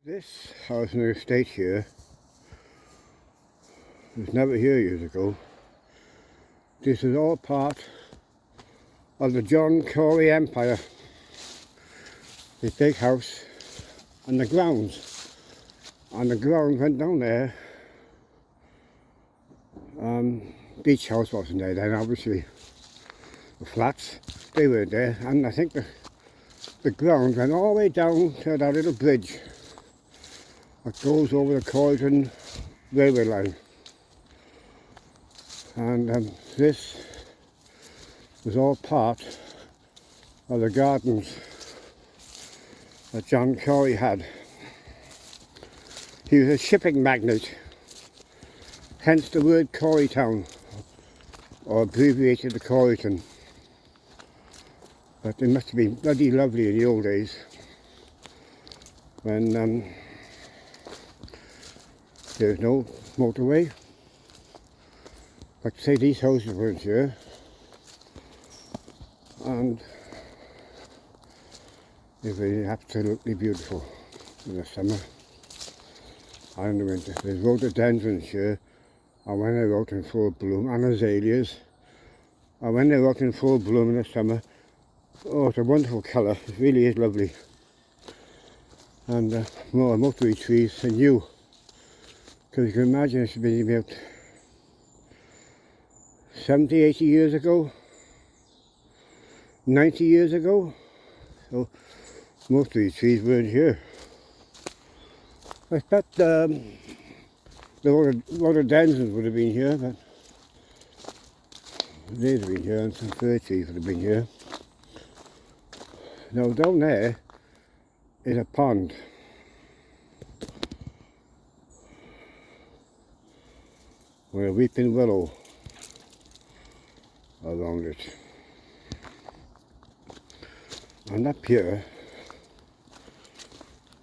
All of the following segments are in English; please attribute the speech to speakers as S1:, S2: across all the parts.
S1: This house in the estate here was never here years ago. This is all part of the John Cory Empire. This big house and the grounds. And the grounds went down there. Beach house wasn't there then, obviously. The flats, they weren't there. And I think the grounds went all the way down to that little bridge that goes over the Coryton railway line. And this was all part of the gardens that John Cory had. He was a shipping magnate, hence the word Corytown, or abbreviated to Coryton. But it must have been bloody lovely in the old days when there was no motorway. Like I say, these houses weren't here, and it was absolutely beautiful in the summer and in the winter. There's rhododendrons here, and when they're out in full bloom, and azaleas, and when they're out in full bloom in the summer, oh, it's a wonderful colour. It really is lovely. And more mulberry trees than new, because you can imagine it's been about 70, 80 years ago, 90 years ago, so most of these trees weren't here. I expect the rhododendrons would have been here, but they'd have been here, and some fir trees would have been here. Now down there is a pond. With a weeping willow around it. And up here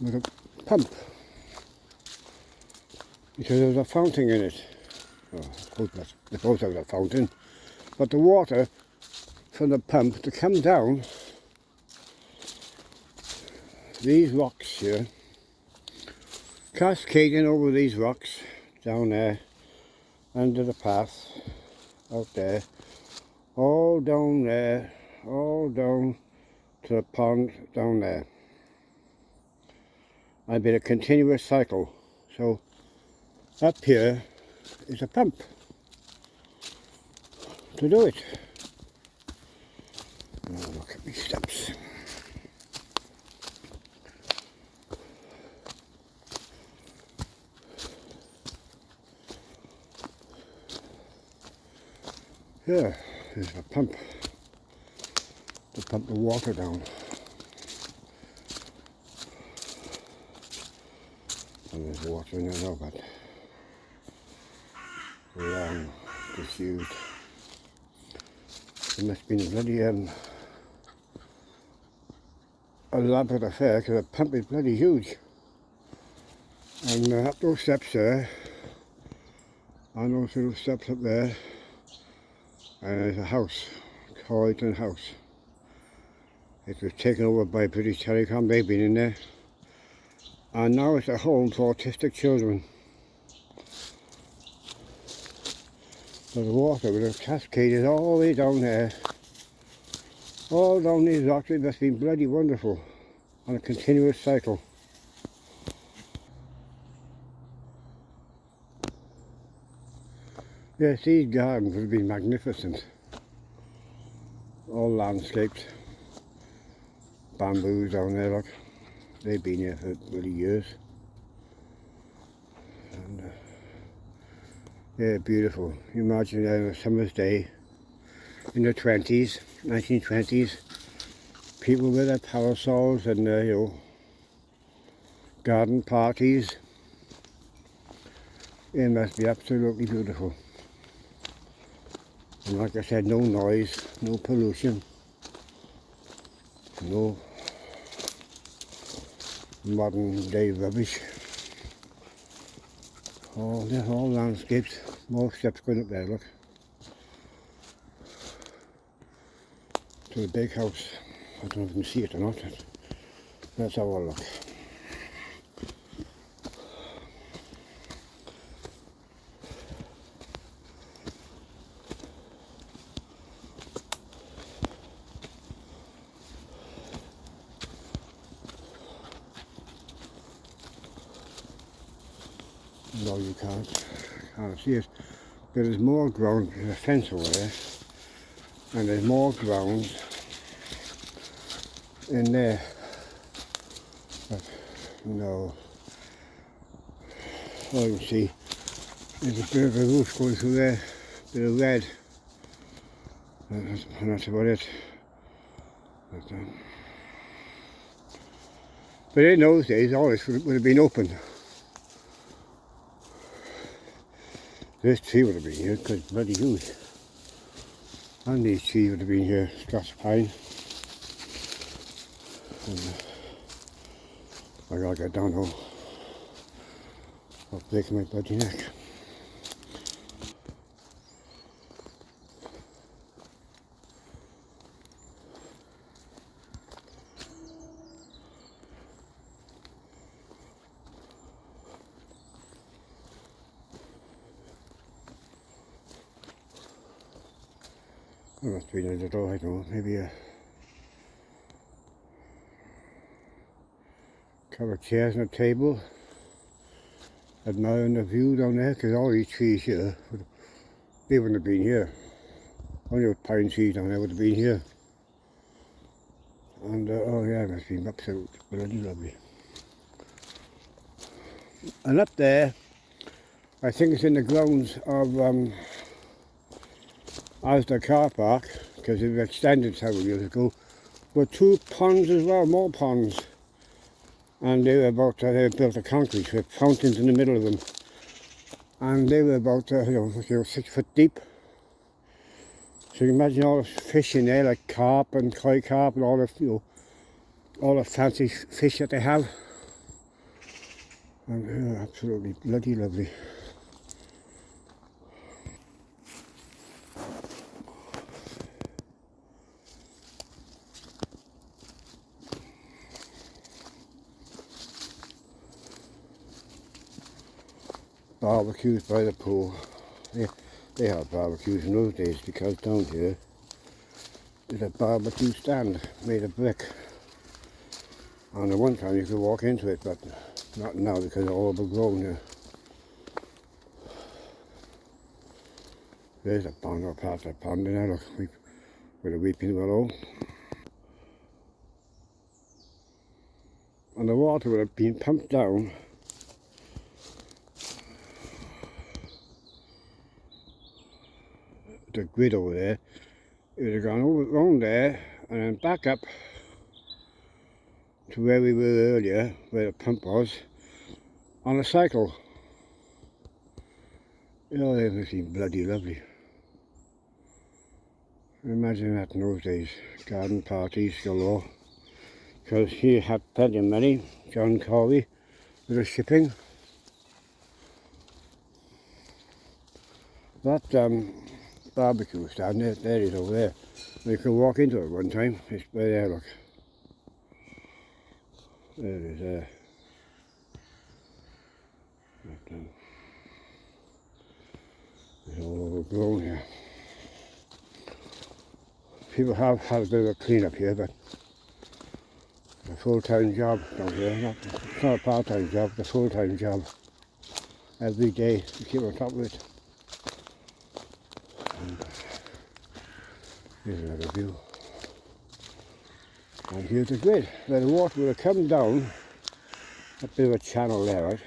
S1: was a pump, because there was a fountain in it. Oh, I suppose there was a fountain, but the water from the pump to come down these rocks here, cascading over these rocks down there, under the path, out there, all down there, all down to the pond down there. I've been a continuous cycle. So up here is a pump to do it. Oh, look at these steps. Here is a pump to pump the water down. And there's water in there now, but long disused. It must have been a bloody elaborate affair, because the pump is bloody huge. And up those steps there, and those little steps up there, and there's a house, Coryton House. It was taken over by British Telecom, they've been in there. And now it's a home for autistic children. So the water would have cascaded all the way down there. All down these rocks. It must have been bloody wonderful on a continuous cycle. Yes, these gardens would have been magnificent. All landscaped. Bamboos down there, look. They've been here for really years. And yeah, beautiful. You imagine that on a summer's day in the 20s, 1920s, people with their parasols and their, garden parties. It must be absolutely beautiful. And like I said, no noise, no pollution, no modern day rubbish. All landscapes, more steps going up there, look. To the big house. I don't know if you can see it or not. Let's have a look. no you can't see it. But there's more ground, there's a fence over there, and there's more ground in there. But no, all you can see there's a bit of a roof going through there, a bit of red, and that's about it. But in those days all this would have been open. This tree would have been here because it's bloody huge. And these trees would have been here, Scots pine. And I gotta get down home. I'll break my bloody neck. There must be another door, I don't know, maybe a couple of chairs and a table. Admiring the view down there, because all these trees here, they wouldn't have been here. Only those pine trees down there would have been here. And oh yeah, it must have been absolutely bloody lovely. And up there, I think it's in the grounds of Asda car park, because it was extended several years ago, were two ponds as well, more ponds. And they were about, they were built of concrete with fountains in the middle of them. And they were about, 6 foot deep. So you can imagine all the fish in there, like carp and koi carp and all the, all the fancy fish that they have. And absolutely bloody lovely. Barbecues by the pool. They had barbecues in those days because down here there's a barbecue stand made of brick. And at one time you could walk into it, but not now because it's all overgrown here. There's a pond or part of that pond in there, look, with a weeping willow. And the water would have been pumped down the grid over there. It would have gone over around there and then back up to where we were earlier, where the pump was, on a cycle. Oh, they must be bloody lovely. Imagine that in those days, garden parties galore. Because he had plenty of money, John Corey, with the shipping. That barbecue stand there is over there. You can walk into it one time. It's right there, look. There it is there. It's all overgrown here. People have had a bit of a clean up here, but it's a full-time job down here. It's not a part-time job, it's a full-time job. Every day to keep on top of it. And here's another view. And here's the grid, where the water will have come down, a bit of a channel there, right?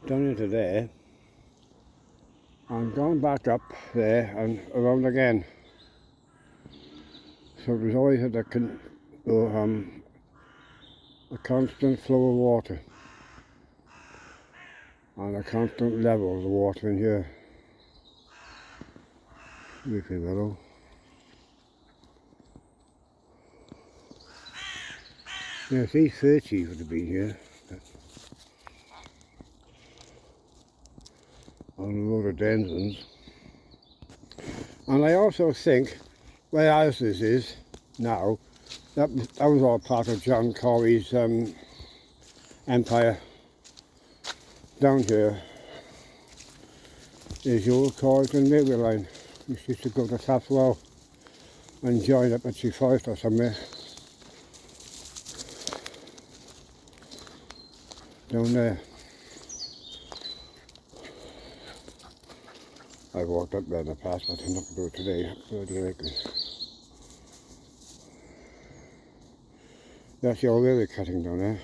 S1: Down into there, and gone back up there and around again. So there's always a constant flow of water. And a constant level of the water in here. Wirpy willow. Yes, these fir trees would have been here. On the rhododendrons. And I also think where ours is now, that was all part of John Corey's empire. Down here is the old Coryton railway line. We used to go to Southwell and join up at Sea Forest or somewhere. down there. I've walked up there in the past, but I'm not going to do it today. Bloody likely. That's the old railway cutting down there.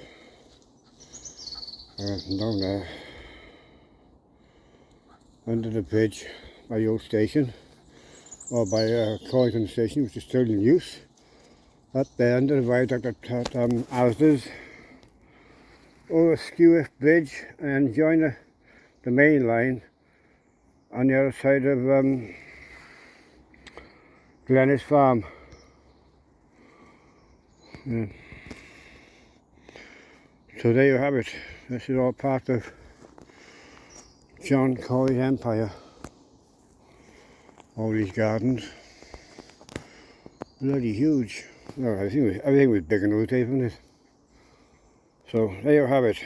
S1: And down there, under the bridge by the old station, or by Coryton station, which is still in use. Up there under the viaduct at Asda's, over Skewiff Bridge, and join the main line on the other side of Glennis Farm. Yeah. So there you have it. This is all part of John Cory's empire. All these gardens. Bloody huge. No, everything was big in those days, wasn't it? So there you have it.